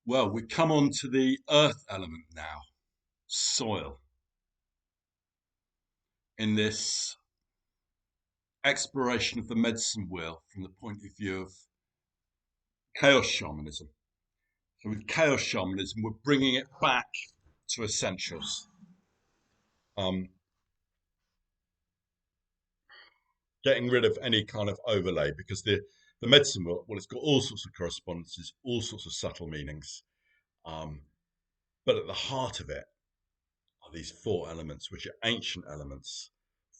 Well, we come on to the earth element now, soil, in this exploration of the medicine wheel from the point of view of chaos shamanism. So, with chaos shamanism, we're bringing it back to essentials, um, getting rid of any kind of overlay because the medicine wheel, well, it's got all sorts of correspondences, all sorts of subtle meanings. Um, but at the heart of it are these four elements, which are ancient elements: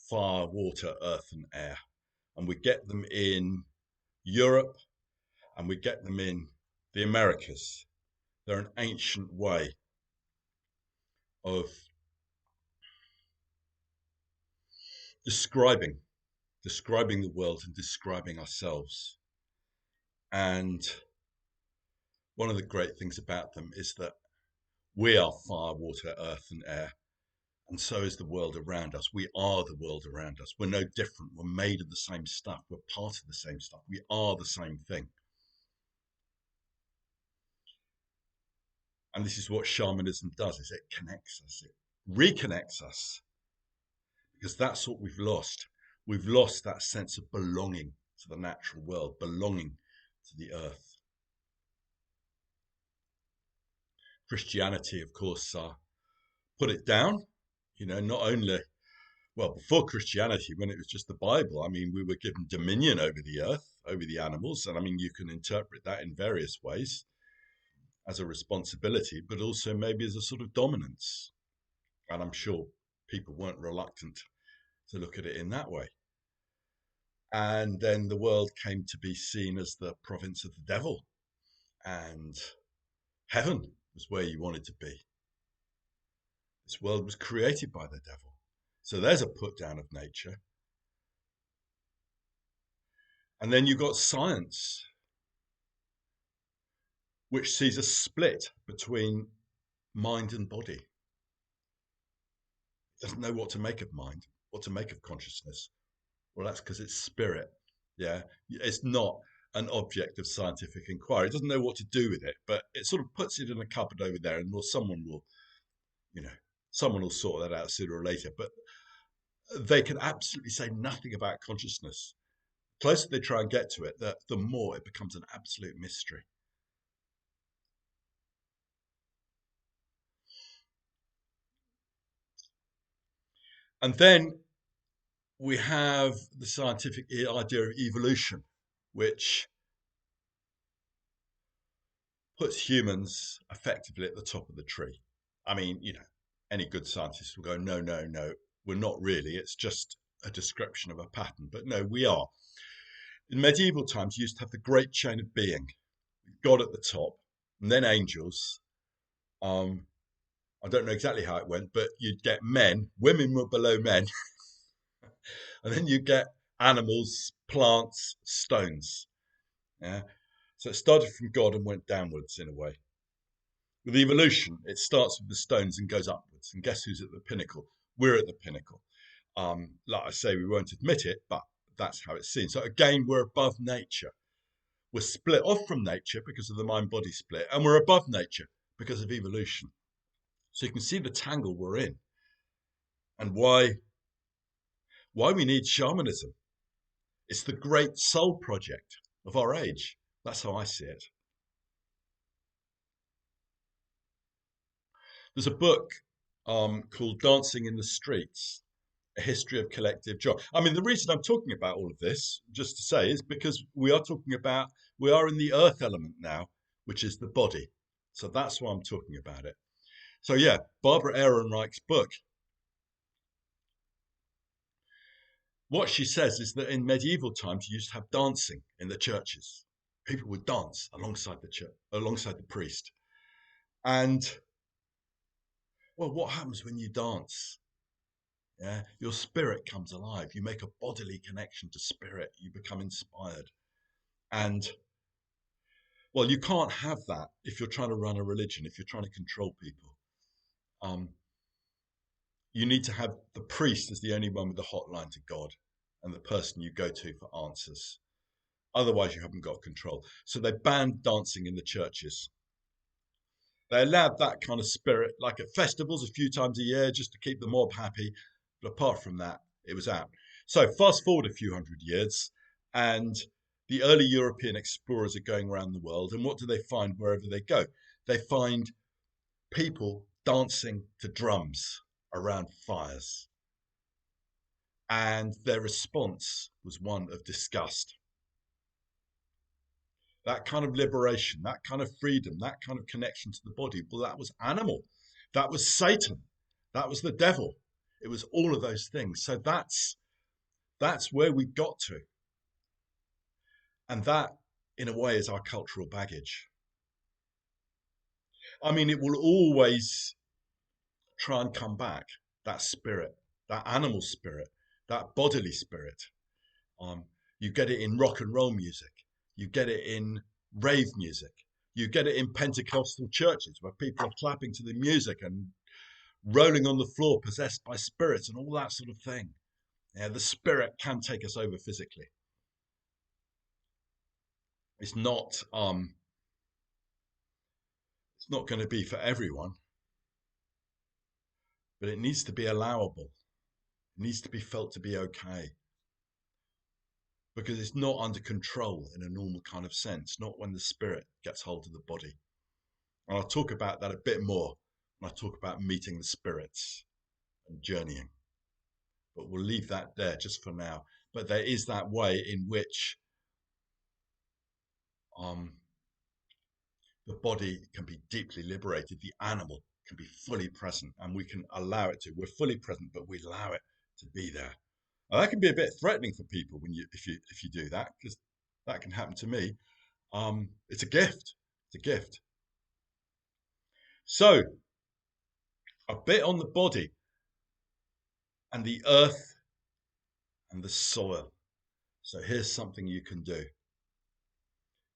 fire, water, earth, and air. And we get them in Europe and we get them in the Americas. They're an ancient way of describing describing the world and describing ourselves. And one of the great things about them is that we are fire, water, earth, and air. And so is the world around us. We are the world around us. We're no different. We're made of the same stuff. We're part of the same stuff. We are the same thing. And this is what shamanism does, is it connects us. It reconnects us, because that's what we've lost. We've lost that sense of belonging to the natural world, belonging to the earth. Christianity, of course, put it down. Not only, well, before Christianity, when it was just the Bible, I mean, we were given dominion over the earth, over the animals. And I mean, you can interpret that in various ways, as a responsibility, but also maybe as a sort of dominance. And I'm sure people weren't reluctant to look at it in that way. And then the world came to be seen as the province of the devil, and heaven was where you wanted to be. This world was created by the devil. So there's a put down of nature. And then you've got science, which sees a split between mind and body. It doesn't know what to make of mind, what to make of consciousness. Well, that's because it's spirit. Yeah. It's not an object of scientific inquiry. It doesn't know what to do with it, but it sort of puts it in a cupboard over there, and you know, someone will sort that out sooner or later. But they can absolutely say nothing about consciousness. The closer they try and get to it, the more it becomes an absolute mystery. And then we have the scientific idea of evolution, which puts humans effectively at the top of the tree. I mean, any good scientist will go, no, no, no, we're not really. It's just a description of a pattern. But no, we are. In medieval times, you used to have the great chain of being, God at the top, and then angels. Um, I don't know exactly how it went, but you'd get men, women were below men, and then you get animals, plants, stones. Yeah. So it started from God and went downwards in a way. With evolution, it starts with the stones and goes upwards. And guess who's at the pinnacle? We're at the pinnacle. Like I say, we won't admit it, but that's how it's seen. So again, we're above nature. We're split off from nature because of the mind-body split, and we're above nature because of evolution. So you can see the tangle we're in, and why we need shamanism. It's the great soul project of our age. That's how I see it. There's a book called Dancing in the Streets, A History of Collective Joy. I mean, the reason I'm talking about all of this, just to say, is because we are in the earth element now, which is the body. So that's why I'm talking about it. So yeah, Barbara Ehrenreich's book. What she says is that in medieval times, you used to have dancing in the churches. People would dance alongside the church, alongside the priest. And well, what happens when you dance? Yeah, your spirit comes alive. You make a bodily connection to spirit. You become inspired. And well, you can't have that if you're trying to run a religion, if you're trying to control people. Um, you need to have the priest as the only one with the hotline to God and the person you go to for answers. Otherwise, you haven't got control. So they banned dancing in the churches. They allowed that kind of spirit, like at festivals a few times a year, just to keep the mob happy. But apart from that, it was out. So fast forward a few hundred years, and the early European explorers are going around the world, and what do they find wherever they go? They find people dancing to drums around fires. And their response was one of disgust. That kind of liberation, that kind of freedom, that kind of connection to the body, well, that was animal. That was Satan. That was the devil. It was all of those things. So that's where we got to. And that, in a way, is our cultural baggage. I mean, it will always try and come back, that spirit, that animal spirit, that bodily spirit. Um, you get it in rock and roll music. You get it in rave music. You get it in Pentecostal churches where people are clapping to the music and rolling on the floor, possessed by spirits and all that sort of thing. Yeah, the spirit can take us over physically. It's not it's not going to be for everyone, but it needs to be allowable. It needs to be felt to be okay. Because it's not under control in a normal kind of sense, not when the spirit gets hold of the body. And I'll talk about that a bit more when I talk about meeting the spirits and journeying. But we'll leave that there just for now. But there is that way in which the body can be deeply liberated, the animal can be fully present, and we can allow it to. We're fully present, but we allow it to be there. And that can be a bit threatening for people when if you do that, because that can happen to me. It's a gift. It's a gift. So, a bit on the body and the earth and the soil. So, here's something you can do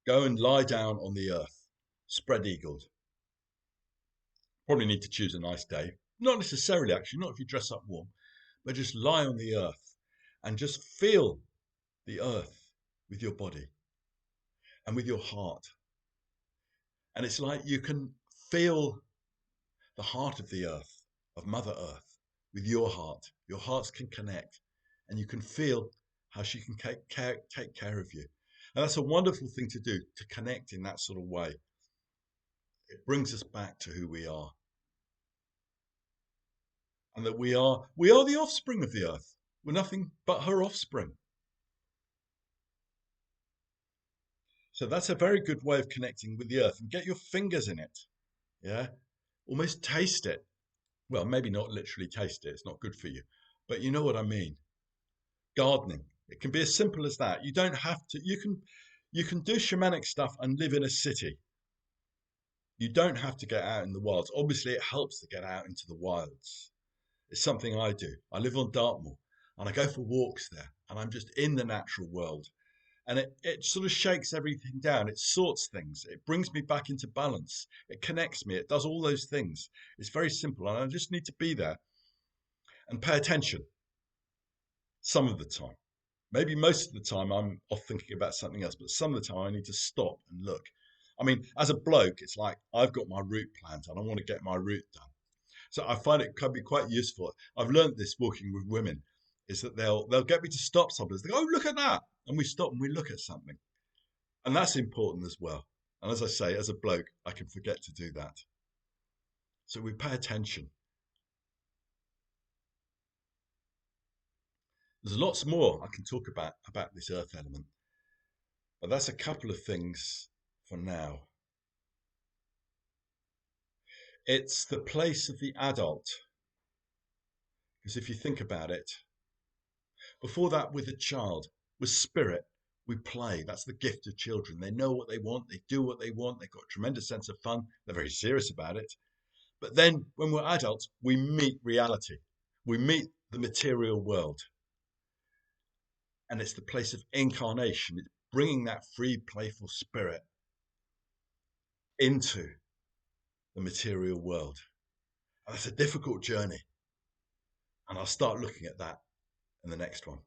go and lie down on the earth, spread eagled. Probably need to choose a nice day. Not necessarily, actually, not if you dress up warm, but just lie on the earth and just feel the earth with your body and with your heart. And it's like you can feel the heart of the earth, of Mother Earth, with your heart. Your hearts can connect, and you can feel how she can take care of you. And that's a wonderful thing to do, to connect in that sort of way. It brings us back to who we are. And that we are the offspring of the earth. We're nothing but her offspring. So that's a very good way of connecting with the earth, and get your fingers in it. Yeah. Almost taste it. Well, maybe not literally taste it. It's not good for you. But you know what I mean. Gardening. It can be as simple as that. You don't have to. You can do shamanic stuff and live in a city. You don't have to get out in the wilds. Obviously, it helps to get out into the wilds. It's something I do. I live on Dartmoor and I go for walks there and I'm just in the natural world. And it sort of shakes everything down. It sorts things. It brings me back into balance. It connects me. It does all those things. It's very simple. And I just need to be there and pay attention some of the time. Maybe most of the time I'm off thinking about something else, but some of the time I need to stop and look. I mean, as a bloke, it's like I've got my route planned and I want to get my route done. So I find it can be quite useful. I've learned this walking with women, is that they'll get me to stop something. They go, "Oh, look at that," and we stop and we look at something, and that's important as well. And as I say, as a bloke, I can forget to do that. So we pay attention. There's lots more I can talk about this earth element, but that's a couple of things for now. It's the place of the adult, because if you think about it, before that, with a child, with spirit, we play. That's the gift of children. They know what they want, they do what they want, they've got a tremendous sense of fun, they're very serious about it. But then when we're adults, we meet reality, we meet the material world. And it's the place of incarnation. It's bringing that free, playful spirit into the material world. And that's a difficult journey. And I'll start looking at that in the next one.